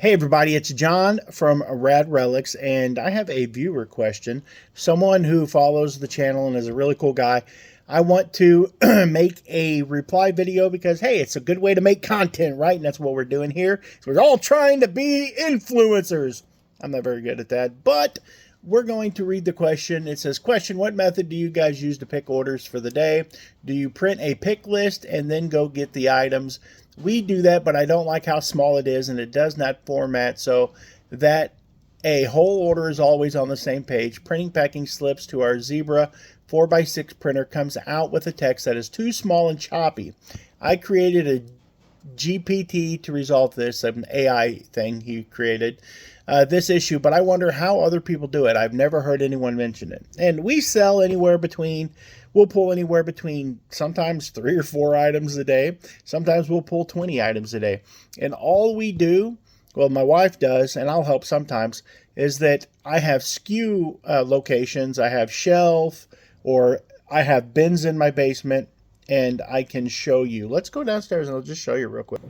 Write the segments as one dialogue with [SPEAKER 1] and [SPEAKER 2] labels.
[SPEAKER 1] Hey everybody, it's John from Rad Relics, and I have a viewer question. Someone who follows the channel and is a really cool guy. I want to make a reply video because, hey, it's a good way to make content, right? And that's what we're doing here. So we're all trying to be influencers. I'm not very good at that, but we're going to read the question. It says, question, what method do you guys use to pick orders for the day? Do you print a pick list and then go get the items? We do that, but I don't like how small it is, and it does not format so that a whole order is always on the same page. Printing packing slips to our Zebra 4x6 printer comes out with a text that is too small and choppy. I created a GPT to resolve this, an AI thing he created, this issue, but I wonder how other people do it. I've never heard anyone mention it. And we sell anywhere between, we'll pull anywhere between sometimes 3 or 4 items a day. Sometimes we'll pull 20 items a day. And all we do, well, my wife does, and I'll help sometimes, is that I have SKU locations. I have shelf, or I have bins in my basement, and I can show you. Let's go downstairs and I'll just show you real quick.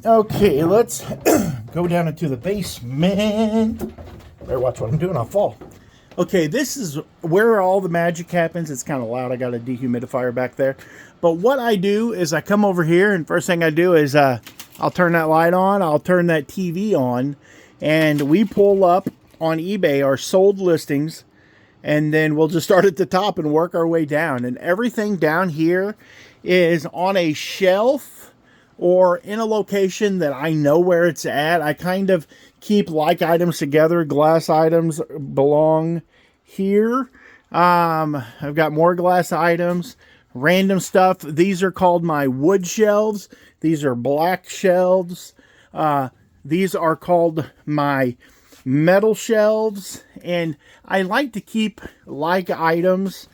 [SPEAKER 1] Okay, let's go down into the basement. Better watch what I'm doing, I'll fall. Okay, this is where all the magic happens. It's kind of loud. I got a dehumidifier back there. But what I do is I come over here, and first thing I do is I'll turn that light on. I'll turn that TV on, and we pull up on eBay our sold listings, and then we'll just start at the top and work our way down. And everything down here is on a shelf or in a location that I know where it's at. I kind of keep like items together. Glass items belong here. I've got more glass items, random stuff. These are called my wood shelves. These are black shelves. These are called my metal shelves. And I like to keep like items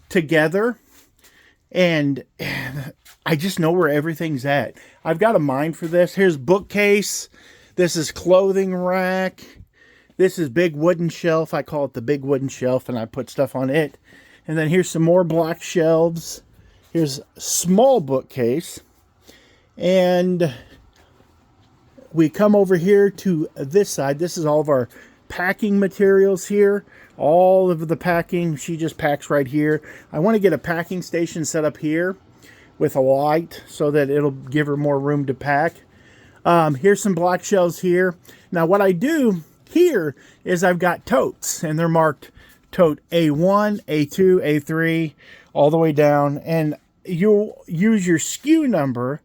[SPEAKER 1] together, and I just know where everything's at. I've got a mind for this. Here's bookcase. This is clothing rack. This is big wooden shelf. I call it the big wooden shelf, and I put stuff on it. And then here's some more black shelves. Here's small bookcase. And we come over here to this side. This is all of our packing materials here. All of the packing, she just packs right here. I want to get a packing station set up here with a light so that it'll give her more room to pack. Here's some black shelves here. Now what I do here is I've got totes, and they're marked tote A1, A2, A3, all the way down. And you'll use your SKU number,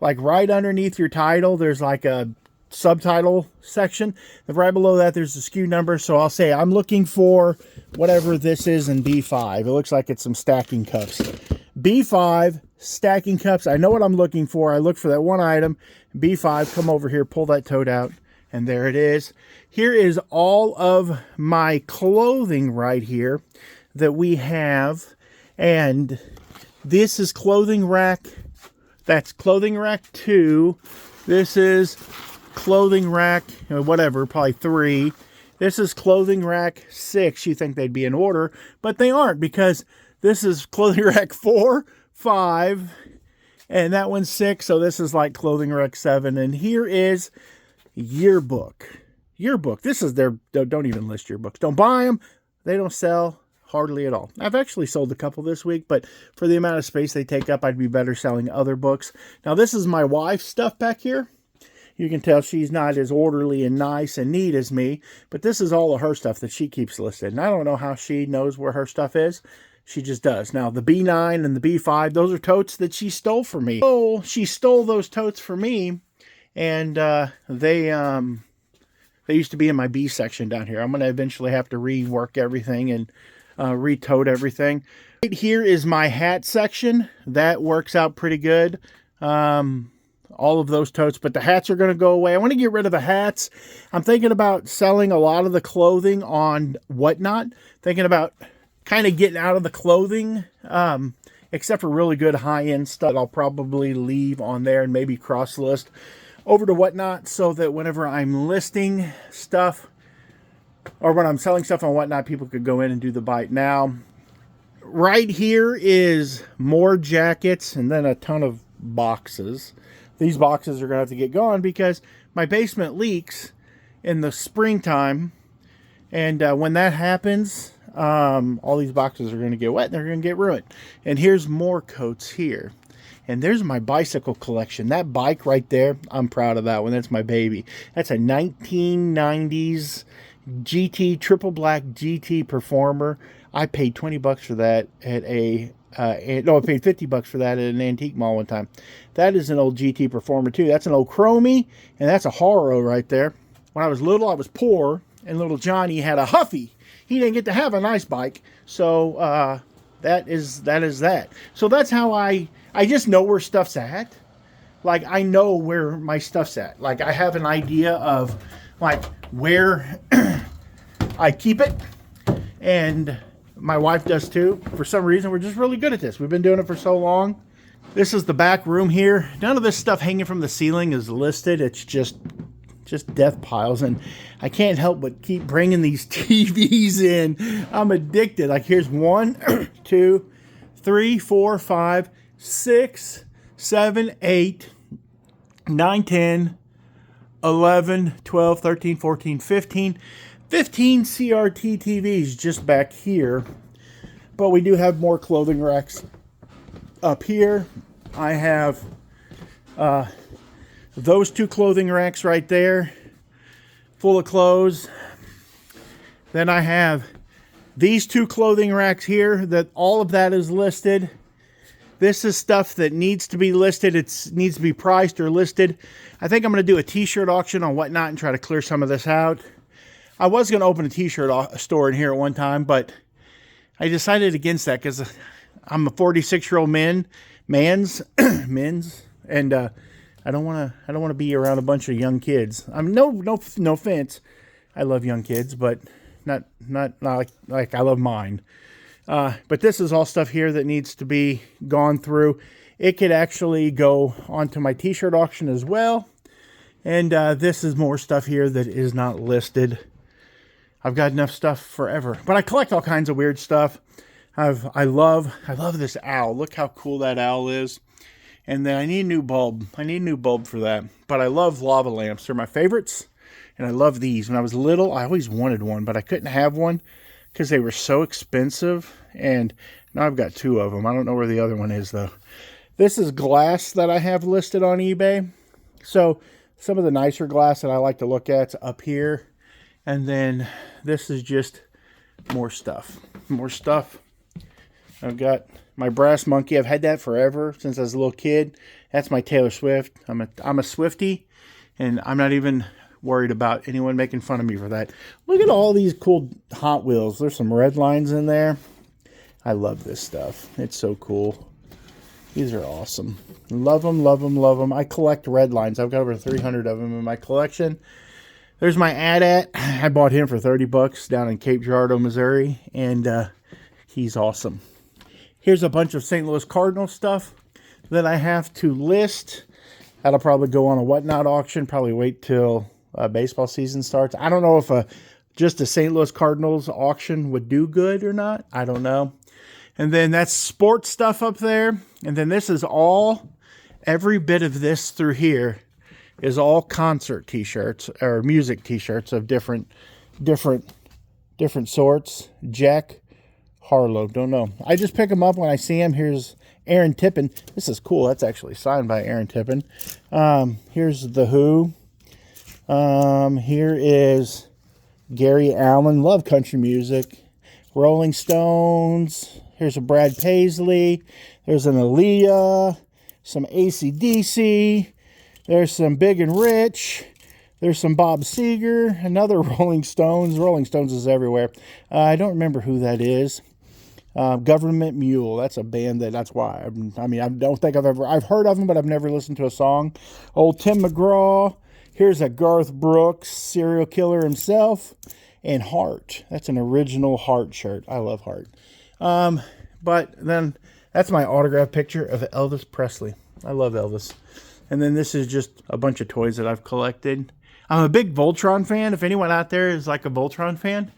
[SPEAKER 1] like right underneath your title, there's like a subtitle section. Right below that, there's the SKU number. So I'll say I'm looking for whatever this is in B5. It looks like it's some stacking cups. B5, stacking cups. I know what I'm looking for. I look for that one item. B5, come over here, pull that tote out, and there it is. Here is all of my clothing right here that we have. And this is clothing rack. That's clothing rack 2. This is clothing rack, whatever, probably 3. This is clothing rack 6. You think they'd be in order, but they aren't, because this is clothing rack 4, 5, and that one's 6. So this is like clothing rack 7. And here is yearbook. Yearbook. This is their, don't even list yearbooks. Don't buy them. They don't sell hardly at all. I've actually sold a couple this week, but for the amount of space they take up, I'd be better selling other books. Now this is my wife's stuff back here. You can tell she's not as orderly and nice and neat as me, but this is all of her stuff that she keeps listed. And I don't know how she knows where her stuff is. She just does. Now, the B9 and the B5, those are totes that she stole from me. Oh, she stole those totes from me, and they used to be in my B section down here. I'm going to eventually have to rework everything and re-tote everything. Right here is my hat section. That works out pretty good. All of those totes, but the hats are going to go away. I want to get rid of the hats. I'm thinking about selling a lot of the clothing on Whatnot. Thinking about kind of getting out of the clothing, except for really good high-end stuff. I'll probably leave on there and maybe cross-list over to Whatnot, so that whenever I'm listing stuff, or when I'm selling stuff on Whatnot, people could go in and do the bite. Now, right here is more jackets and then a ton of boxes. These boxes are going to have to get gone because my basement leaks in the springtime. And when that happens, all these boxes are going to get wet and they're going to get ruined. And here's more coats here. And there's my bicycle collection. That bike right there, I'm proud of that one. That's my baby. That's a 1990s GT, triple black GT Performer. I paid 20 bucks for that at a, no, I paid 50 bucks for that at an antique mall one time. That is an old GT Performer too. That's an old Chromie, and that's a Haro right there. When I was little, I was poor, and little Johnny had a Huffy. He didn't get to have a nice bike, so that is that. So that's how I just know where stuff's at. Like, I know where my stuff's at. Like, I have an idea of, like, where I keep it. And my wife does too. For some reason, we're just really good at this. We've been doing it for so long. This is the back room here. None of this stuff hanging from the ceiling is listed. It's just death piles. And I can't help but keep bringing these TVs in. I'm addicted. Like, here's 1, 2, 3, 4, 5, 6, 7, 8, 9, 10, 11, 12, 13, 14, 15 CRT TVs just back here. But we do have more clothing racks up here. I have those 2 clothing racks right there full of clothes. Then I have these 2 clothing racks here that all of that is listed. This is stuff that needs to be listed. It needs to be priced or listed. I think I'm going to do a t-shirt auction on Whatnot and try to clear some of this out. I was going to open a t-shirt store in here at one time, but I decided against that because I'm a 46-year-old men's, and I don't want to be around a bunch of young kids. I'm no offense. I love young kids, but not like I love mine. But this is all stuff here that needs to be gone through. It could actually go onto my t-shirt auction as well. And this is more stuff here that is not listed. I've got enough stuff forever. But I collect all kinds of weird stuff. I love this owl. Look how cool that owl is. And then I need a new bulb. I need a new bulb for that. But I love lava lamps. They're my favorites. And I love these. When I was little, I always wanted one, but I couldn't have one because they were so expensive. And now I've got 2 of them. I don't know where the other one is, though. This is glass that I have listed on eBay. So some of the nicer glass that I like to look at is up here. And then this is just more stuff. More stuff. I've got my brass monkey. I've had that forever, since I was a little kid. That's my Taylor Swift. I'm a Swiftie, and I'm not even worried about anyone making fun of me for that. Look at all these cool Hot Wheels. There's some red lines in there. I love this stuff. It's so cool. These are awesome. Love them, love them, love them. I collect red lines. I've got over 300 of them in my collection. There's my AT-AT. I bought him for 30 bucks down in Cape Girardeau, Missouri, and he's awesome. Here's a bunch of St. Louis Cardinals stuff that I have to list. That'll probably go on a Whatnot auction. Probably wait till baseball season starts. I don't know if just a St. Louis Cardinals auction would do good or not. I don't know. And then that's sports stuff up there. And then this is all, every bit of this through here is all concert t-shirts or music t-shirts of different sorts. Jack Harlow, don't know. I just pick them up when I see them. Here's Aaron Tippin. This is cool. That's actually signed by Aaron Tippin. Here's The Who. Here is Gary Allan. Love country music. Rolling Stones. Here's a Brad Paisley. There's an Aaliyah. Some AC/DC. There's some Big and Rich. There's some Bob Seger. Another Rolling Stones. Rolling Stones is everywhere. I don't remember who that is. Government Mule. That's a band that's why. I don't think I've heard of them, but I've never listened to a song. Old Tim McGraw. Here's a Garth Brooks, serial killer himself. And Heart. That's an original Heart shirt. I love Heart. But then that's my autograph picture of Elvis Presley. I love Elvis. And then this is just a bunch of toys that I've collected. I'm a big Voltron fan. If anyone out there is like a Voltron fan,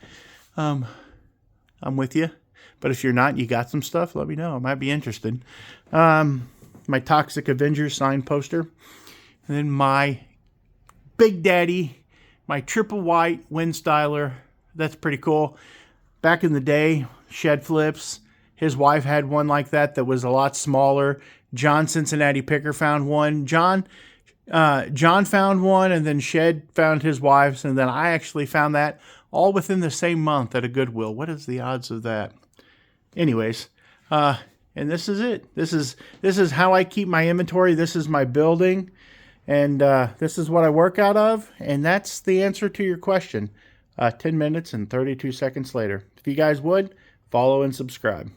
[SPEAKER 1] I'm with you. But if you're not, you got some stuff, let me know. I might be interested. My Toxic Avengers signed poster. And then my Big Daddy my triple white wind styler. That's pretty cool. Back in the day, shed flips. His wife had one like that was a lot smaller. John Cincinnati Picker found one. John found one, and then Shed found his wife's, and then I actually found that all within the same month at a Goodwill. What is the odds of that? Anyways, and this is it. This is how I keep my inventory. This is my building, and this is what I work out of, and that's the answer to your question. 10 minutes and 32 seconds later. If you guys would, follow and subscribe.